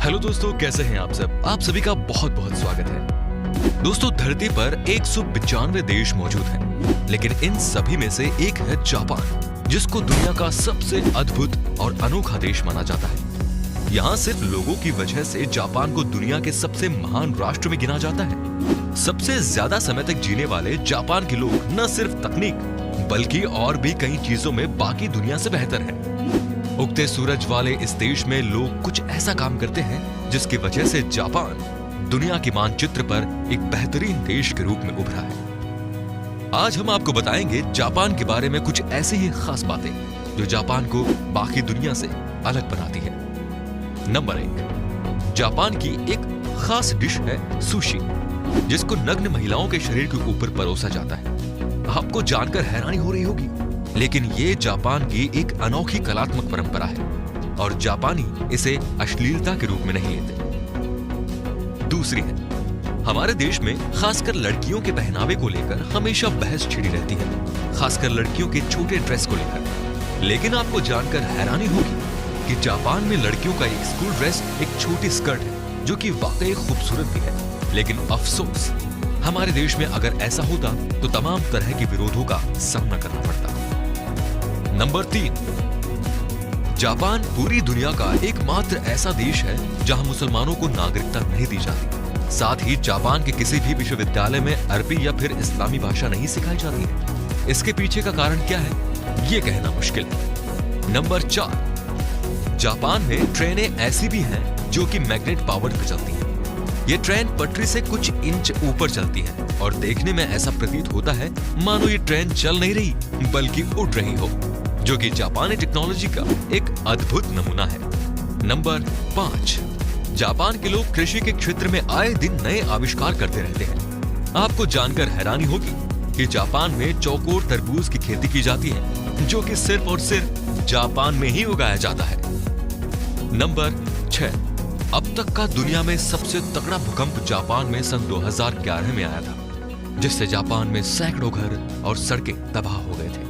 Hello दोस्तों, कैसे हैं आप सब? आप सभी का बहुत बहुत स्वागत है। दोस्तों, धरती पर 195 देश मौजूद हैं, लेकिन इन सभी में से एक है जापान, जिसको दुनिया का सबसे अद्भुत और अनोखा देश माना जाता है। यहाँ सिर्फ लोगों की वजह से जापान को दुनिया के सबसे महान राष्ट्र में गिना जाता है। सबसे ज्यादा समय तक जीने वाले जापान के लोग न सिर्फ तकनीक बल्कि और भी कई चीजों में बाकी दुनिया से बेहतर हैं। उगते सूरज वाले इस देश में लोग कुछ ऐसा काम करते हैं जिसकी वजह से जापान दुनिया के मानचित्र पर एक बेहतरीन देश के रूप में उभरा है। आज हम आपको बताएंगे जापान के बारे में कुछ ऐसी ही खास बातें जो जापान को बाकी दुनिया से अलग बनाती है। नंबर 1, जापान की एक खास डिश है सुशी, जिसको नग्न महिलाओं के शरीर के ऊपर परोसा जाता है। आपको जानकर हैरानी हो रही होगी, लेकिन ये जापान की एक अनोखी कलात्मक परंपरा है और जापानी इसे अश्लीलता के रूप में नहीं लेते। दूसरी है, हमारे देश में खासकर लड़कियों के पहनावे को लेकर हमेशा बहस छिड़ी रहती है, खासकर लड़कियों के छोटे ड्रेस को लेकर। लेकिन आपको जानकर हैरानी होगी कि जापान में लड़कियों का एक स्कूल ड्रेस एक छोटी स्कर्ट है, जो कि वाकई खूबसूरत भी है। लेकिन अफसोस, हमारे देश में अगर ऐसा होता तो तमाम तरह के विरोधों का सामना करना पड़ता। नंबर 3, जापान पूरी दुनिया का एकमात्र ऐसा देश है जहां मुसलमानों को नागरिकता नहीं दी जाती। साथ ही जापान के किसी भी विश्वविद्यालय में अरबी या फिर इस्लामी भाषा नहीं सिखाई जाती है। इसके पीछे का कारण क्या है, ये कहना मुश्किल है। नंबर 4, जापान में ट्रेनें ऐसी भी हैं जो कि मैग्नेट पावर्ड पर चलती हैं। ये ट्रेन पटरी से कुछ इंच ऊपर चलती है और देखने में ऐसा प्रतीत होता है मानो ये ट्रेन चल नहीं रही बल्कि उड़ रही हो, जो कि जापानी टेक्नोलॉजी का एक अद्भुत नमूना है। नंबर 5, जापान के लोग कृषि के क्षेत्र में आए दिन नए आविष्कार करते रहते हैं। आपको जानकर हैरानी होगी कि जापान में चौकोर तरबूज की खेती की जाती है, जो कि सिर्फ और सिर्फ जापान में ही उगाया जाता है। नंबर 6, अब तक का दुनिया में सबसे तगड़ा भूकंप जापान में सन 2011 में आया था, जिससे जापान में सैकड़ों घर और सड़कें तबाह हो गए थे।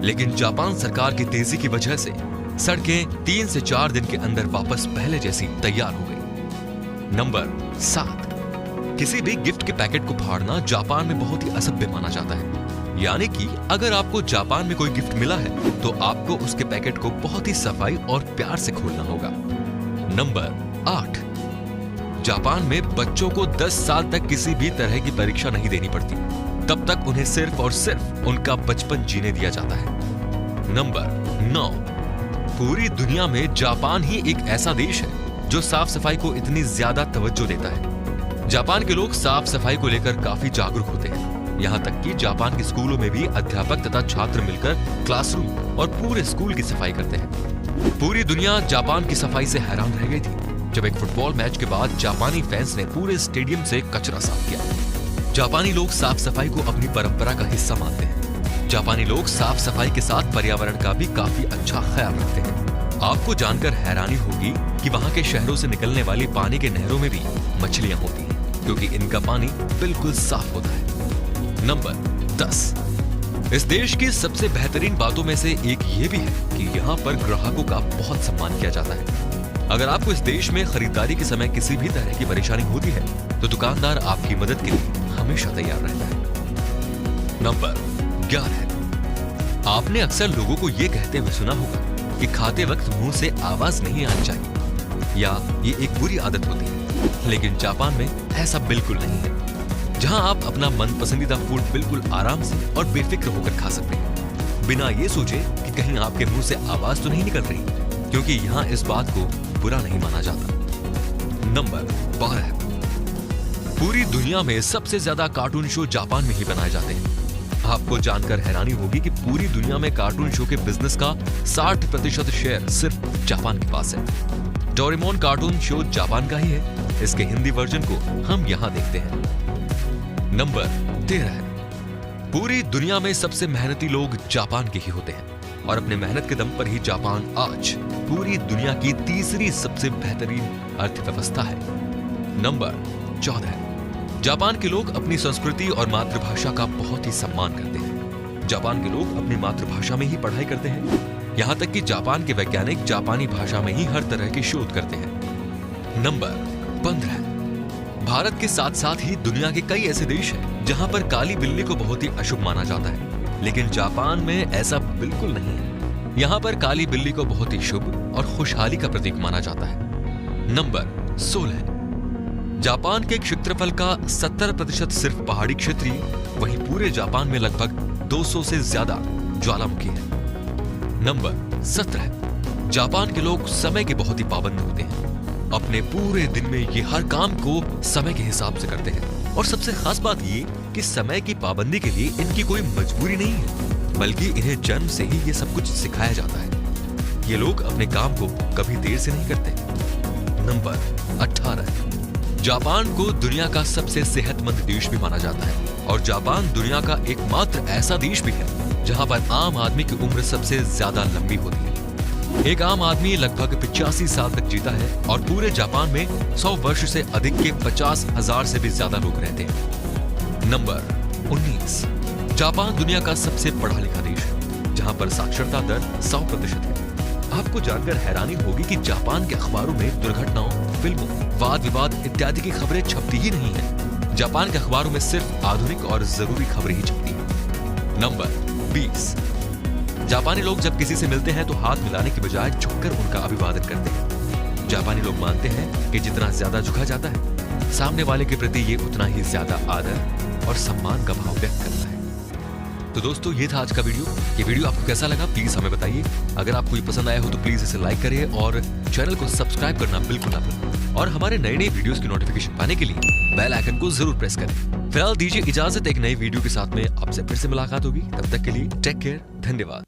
लेकिन जापान सरकार की तेजी की वजह से सड़कें 3 से 4 दिन के अंदर वापस पहले जैसी तैयार हो गई। नंबर 7, किसी भी गिफ्ट के पैकेट को फाड़ना जापान में बहुत ही असभ्य माना जाता है। यानी कि अगर आपको जापान में कोई गिफ्ट मिला है तो आपको उसके पैकेट को बहुत ही सफाई और प्यार से खोलना होगा। नंबर 8, जापान में बच्चों को 10 साल तक किसी भी तरह की परीक्षा नहीं देनी पड़ती। तब तक उन्हें सिर्फ और सिर्फ उनका बचपन जीने दिया जाता है। नंबर 9, पूरी दुनिया में जापान ही एक ऐसा देश है जो साफ सफाई को इतनी ज्यादा तवज्जो देता है। जापान के लोग साफ सफाई को लेकर काफी जागरूक होते हैं। यहाँ तक कि जापान के स्कूलों में भी अध्यापक तथा छात्र मिलकर क्लासरूम और पूरे स्कूल की सफाई करते हैं। पूरी दुनिया जापान की सफाई से हैरान रह गई थी जब एक फुटबॉल मैच के बाद जापानी फैंस ने पूरे स्टेडियम से कचरा साफ किया। जापानी लोग साफ सफाई को अपनी परंपरा का हिस्सा मानते हैं। जापानी लोग साफ सफाई के साथ पर्यावरण का भी काफी अच्छा ख्याल रखते हैं। आपको जानकर हैरानी होगी कि वहाँ के शहरों से निकलने वाली पानी के नहरों में भी मछलियाँ होती हैं, क्योंकि इनका पानी बिल्कुल साफ होता है। नंबर 10, इस देश की सबसे बेहतरीन बातों में से एक ये भी है कि यहाँ पर ग्राहकों का बहुत सम्मान किया जाता है। अगर आपको इस देश में खरीदारी के समय किसी भी तरह की परेशानी होती है तो दुकानदार आपकी मदद के लिए हमेशा तैयार रहता है। नंबर 11, आपने अक्सर लोगों को यह कहते हुए सुना होगा कि खाते वक्त मुंह से आवाज नहीं आनी चाहिए या ये एक बुरी आदत होती है, लेकिन जापान में ऐसा बिल्कुल नहीं है। जहां आप अपना मन पसंदीदा फूड बिल्कुल आराम से और बेफिक्र होकर खा सकते हैं, बिना ये सोचे कि कहीं आपके मुंह से आवाज तो नहीं निकल रही, क्योंकि यहाँ इस बात को बुरा नहीं माना जाता। नंबर 12, पूरी दुनिया में सबसे ज्यादा कार्टून शो जापान में ही बनाए जाते हैं। आपको जानकर हैरानी होगी कि पूरी दुनिया में कार्टून शो के बिजनेस का 60% शेयर सिर्फ जापान के पास है। डोरेमोन कार्टून शो जापान का ही है। इसके हिंदी वर्जन को हम यहाँ देखते हैं। नंबर 13, पूरी दुनिया में सबसे मेहनती लोग जापान के ही होते हैं और अपने मेहनत के दम पर ही जापान आज पूरी दुनिया की तीसरी सबसे बेहतरीन अर्थव्यवस्था है। नंबर 14, जापान के लोग अपनी संस्कृति और मातृभाषा का बहुत ही सम्मान करते हैं। जापान के लोग अपनी मातृभाषा में ही पढ़ाई करते हैं। यहाँ तक कि जापान के वैज्ञानिक जापानी भाषा में ही हर तरह के शोध करते हैं। नंबर 15। भारत के साथ साथ ही दुनिया के कई ऐसे देश हैं जहां पर काली बिल्ली को बहुत ही अशुभ माना जाता है, लेकिन जापान में ऐसा बिल्कुल नहीं है। यहाँ पर काली बिल्ली को बहुत ही शुभ और खुशहाली का प्रतीक माना जाता है। नंबर 16। जापान के क्षेत्रफल का 70% सिर्फ पहाड़ी क्षेत्र ही, वहीं पूरे जापान में लगभग 200 से ज्यादा ज्वालामुखी है। नंबर 17। जापान के लोग समय के बहुत ही पाबंद होते हैं। अपने पूरे दिन में ये हर काम को समय के हिसाब से करते हैं और सबसे खास बात ये कि समय की पाबंदी के लिए इनकी कोई मजबूरी नहीं है, बल्कि इन्हें जन्म से ही ये सब कुछ सिखाया जाता है। ये लोग अपने काम को कभी देर से नहीं करते। नंबर 18। जापान को दुनिया का सबसे सेहतमंद देश भी माना जाता है और जापान दुनिया का एकमात्र ऐसा देश भी है जहां पर आम आदमी की उम्र सबसे ज्यादा लंबी होती है। एक आम आदमी लगभग 85 साल तक जीता है और पूरे जापान में 100 वर्ष से अधिक के 50,000 से भी ज्यादा लोग रहते हैं। नंबर 19। जापान दुनिया का सबसे पढ़ा लिखा देश है जहां पर साक्षरता दर 100% है। आपको जानकर हैरानी होगी कि जापान के अखबारों में दुर्घटनाओं, फिल्मों, वाद विवाद इत्यादि की खबरें छपती ही नहीं है। जापान के अखबारों में सिर्फ आधुनिक और जरूरी खबरें ही छपती हैं। नंबर 20। जापानी लोग जब किसी से मिलते हैं तो हाथ मिलाने के बजाय झुककर उनका अभिवादन करते हैं। जापानी लोग मानते हैं कि जितना ज्यादा झुका जाता है, सामने वाले के प्रति ये उतना ही ज्यादा आदर और सम्मान का भाव व्यक्त करता है। तो दोस्तों, ये था आज का वीडियो। ये वीडियो आपको कैसा लगा प्लीज हमें बताइए। अगर आपको ये पसंद आया हो तो प्लीज इसे लाइक करिए और चैनल को सब्सक्राइब करना बिल्कुल ना भूलें और हमारे नए नए वीडियोस की नोटिफिकेशन पाने के लिए बेल आइकन को जरूर प्रेस करें। फिलहाल दीजिए इजाजत, एक नई वीडियो के साथ में आपसे फिर से मुलाकात होगी। तब तक के लिए टेक केयर, धन्यवाद।